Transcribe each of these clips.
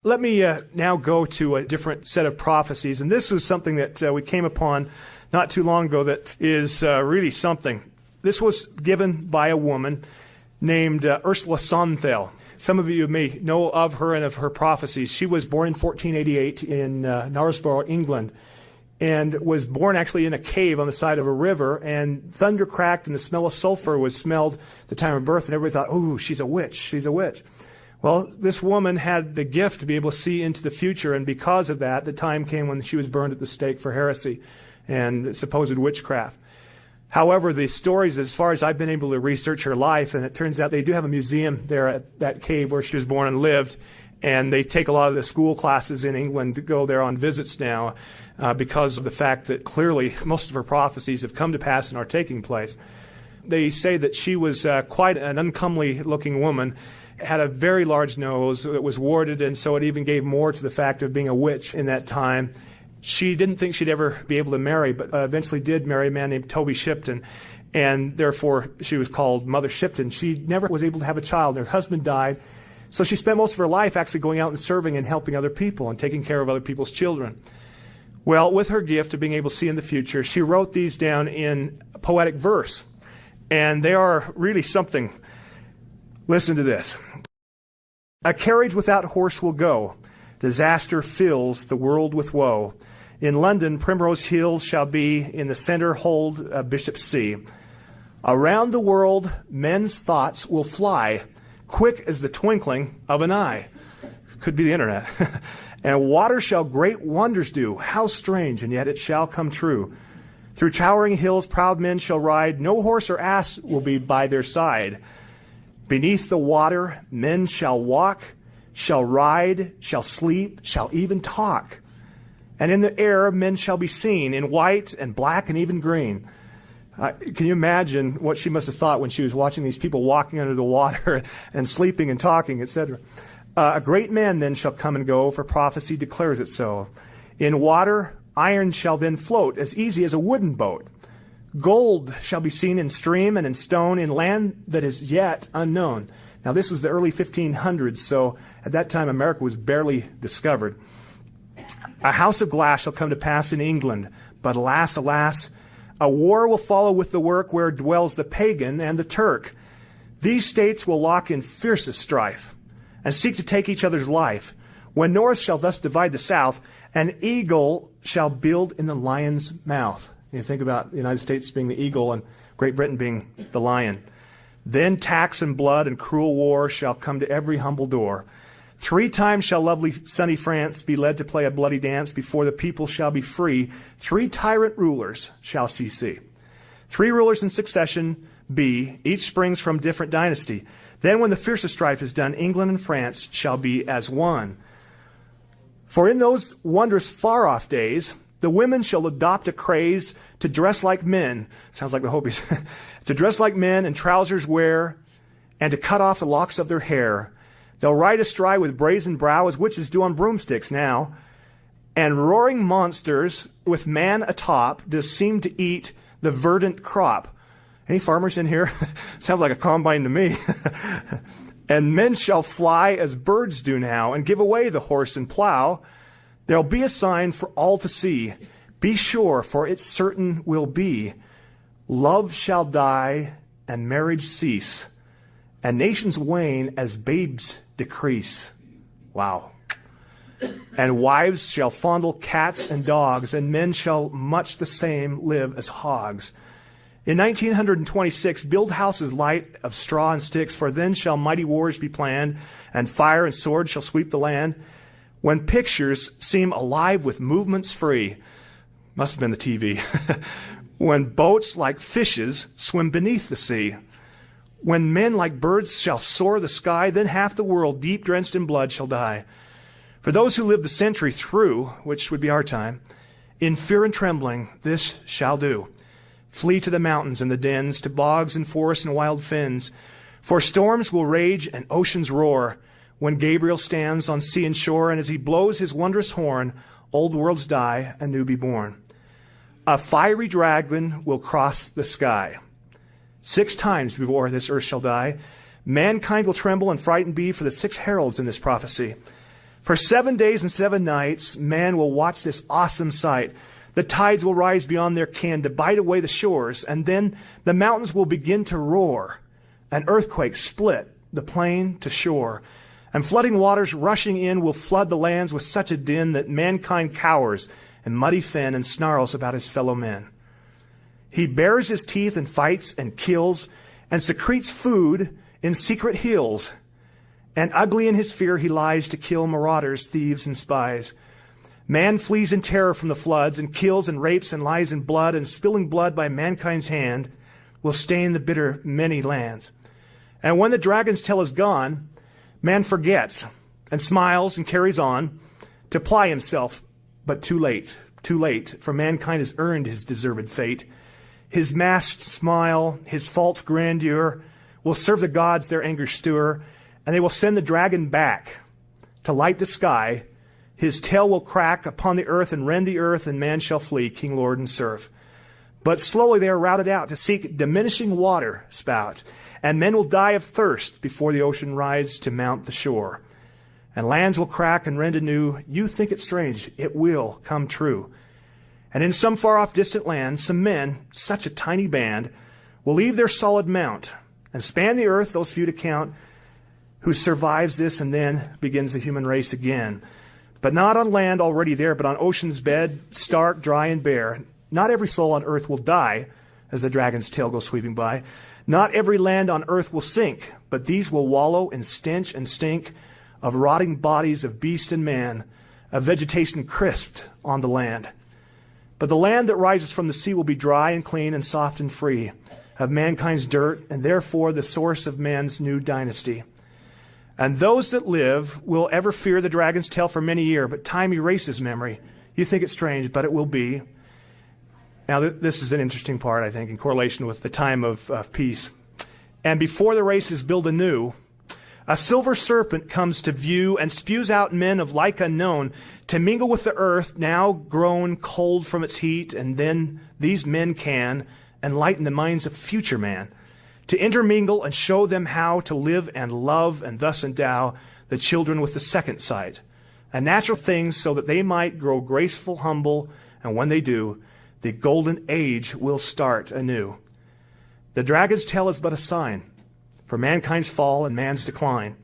Let me now go to a different set of prophecies. And this was something that we came upon not too long ago that is really something. This was given by a woman named Ursula Sonthel. Some of you may know of her and of her prophecies. She was born in 1488 in Knaresborough, England, and was born actually in a cave on the side of a river, and thunder cracked and the smell of sulfur was smelled at the time of birth, and everybody thought, oh, she's a witch, she's a witch. Well, this woman had the gift to be able to see into the future, and because of that, the time came when she was burned at the stake for heresy and supposed witchcraft. However, the stories, as far as I've been able to research her life, and it turns out they do have a museum there at that cave where she was born and lived, and they take a lot of the school classes in England to go there on visits now because of the fact that clearly most of her prophecies have come to pass and are taking place. They say that she was quite an uncomely-looking woman, had a very large nose that was warded, and so it even gave more to the fact of being a witch in that time. She didn't think she'd ever be able to marry, but eventually did marry a man named Toby Shipton, and therefore she was called Mother Shipton. She never was able to have a child. Her husband died, so she spent most of her life actually going out and serving and helping other people and taking care of other people's children. Well, with her gift of being able to see in the future, she wrote these down in poetic verse, and they are really something. Listen to this. A carriage without horse will go. Disaster fills the world with woe. In London, Primrose Hill shall be. In the center hold Bishop's Sea. Around the world, men's thoughts will fly, quick as the twinkling of an eye. Could be the internet. And water shall great wonders do. How strange, and yet it shall come true. Through towering hills proud men shall ride. No horse or ass will be by their side. Beneath the water, men shall walk, shall ride, shall sleep, shall even talk. And in the air, men shall be seen in white and black and even green. Can you imagine what she must have thought when she was watching these people walking under the water and sleeping and talking, etc.? A great man then shall come and go, for prophecy declares it so. In water, iron shall then float as easy as a wooden boat. Gold shall be seen in stream and in stone in land that is yet unknown. Now, this was the early 1500s, so at that time America was barely discovered. A house of glass shall come to pass in England, but alas, alas, a war will follow with the work where dwells the pagan and the Turk. These states will lock in fiercest strife and seek to take each other's life. When north shall thus divide the south, an eagle shall build in the lion's mouth. You think about the United States being the eagle and Great Britain being the lion. Then tax and blood and cruel war shall come to every humble door. 3 times shall lovely sunny France be led to play a bloody dance before the people shall be free. 3 tyrant rulers shall she see. 3 rulers in succession be, each springs from different dynasty. Then when the fiercest strife is done, England and France shall be as one. For in those wondrous far-off days, the women shall adopt a craze to dress like men. Sounds like the Hopis. To dress like men and trousers wear, and to cut off the locks of their hair. They'll ride astride with brazen brow as witches do on broomsticks now. And roaring monsters with man atop does seem to eat the verdant crop. Any farmers in here? Sounds like a combine to me. And men shall fly as birds do now and give away the horse and plow. There'll be a sign for all to see. Be sure, for it certain will be. Love shall die and marriage cease, and nations wane as babes decrease. Wow. And wives shall fondle cats and dogs, and men shall much the same live as hogs. In 1926, build houses light of straw and sticks, for then shall mighty wars be planned, and fire and sword shall sweep the land. When pictures seem alive with movements free, must have been the TV. When boats like fishes swim beneath the sea. When men like birds shall soar the sky, then half the world, deep drenched in blood, shall die. For those who live the century through, which would be our time, in fear and trembling, this shall do. Flee to the mountains and the dens, to bogs and forests and wild fens. For storms will rage and oceans roar, when Gabriel stands on sea and shore, and as he blows his wondrous horn, old worlds die and new be born. A fiery dragon will cross the sky. 6 times before this earth shall die. Mankind will tremble and frightened be for the 6 heralds in this prophecy. For 7 days and 7 nights, man will watch this awesome sight. The tides will rise beyond their ken to bite away the shores, and then the mountains will begin to roar. An earthquake split the plain to shore, and flooding waters rushing in will flood the lands with such a din that mankind cowers and muddy fen and snarls about his fellow men. He bares his teeth and fights and kills and secretes food in secret hills. And ugly in his fear he lies to kill marauders, thieves, and spies. Man flees in terror from the floods and kills and rapes and lies in blood, and spilling blood by mankind's hand will stain the bitter many lands. And when the dragon's tail is gone, man forgets and smiles and carries on to ply himself, but too late, for mankind has earned his deserved fate. His masked smile, his false grandeur will serve the gods their anger stir, and they will send the dragon back to light the sky. His tail will crack upon the earth and rend the earth, and man shall flee, king, lord, and serf. But slowly they are routed out to seek diminishing water spout, and men will die of thirst before the ocean rides to mount the shore. And lands will crack and rend anew. You think it strange, it will come true. And in some far-off distant land, some men, such a tiny band, will leave their solid mount and span the earth, those few to count, who survives this, and then begins the human race again. But not on land already there, but on ocean's bed, stark, dry, and bare. Not every soul on earth will die as the dragon's tail goes sweeping by. Not every land on earth will sink, but these will wallow in stench and stink of rotting bodies of beast and man, of vegetation crisped on the land. But the land that rises from the sea will be dry and clean and soft and free of mankind's dirt, and therefore the source of man's new dynasty. And those that live will ever fear the dragon's tail for many years, but time erases memory. You think it's strange, but it will be. Now, this is an interesting part, I think, in correlation with the time of peace. And before the race is built anew, a silver serpent comes to view and spews out men of like unknown to mingle with the earth, now grown cold from its heat, and then these men can enlighten the minds of future man, to intermingle and show them how to live and love, and thus endow the children with the second sight, a natural thing, so that they might grow graceful, humble, and when they do, the golden age will start anew. The dragon's tail is but a sign for mankind's fall and man's decline.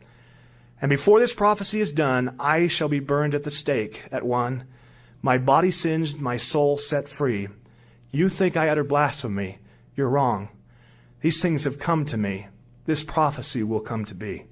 And before this prophecy is done, I shall be burned at the stake at one, my body singed, my soul set free. You think I utter blasphemy. You're wrong. These things have come to me. This prophecy will come to be.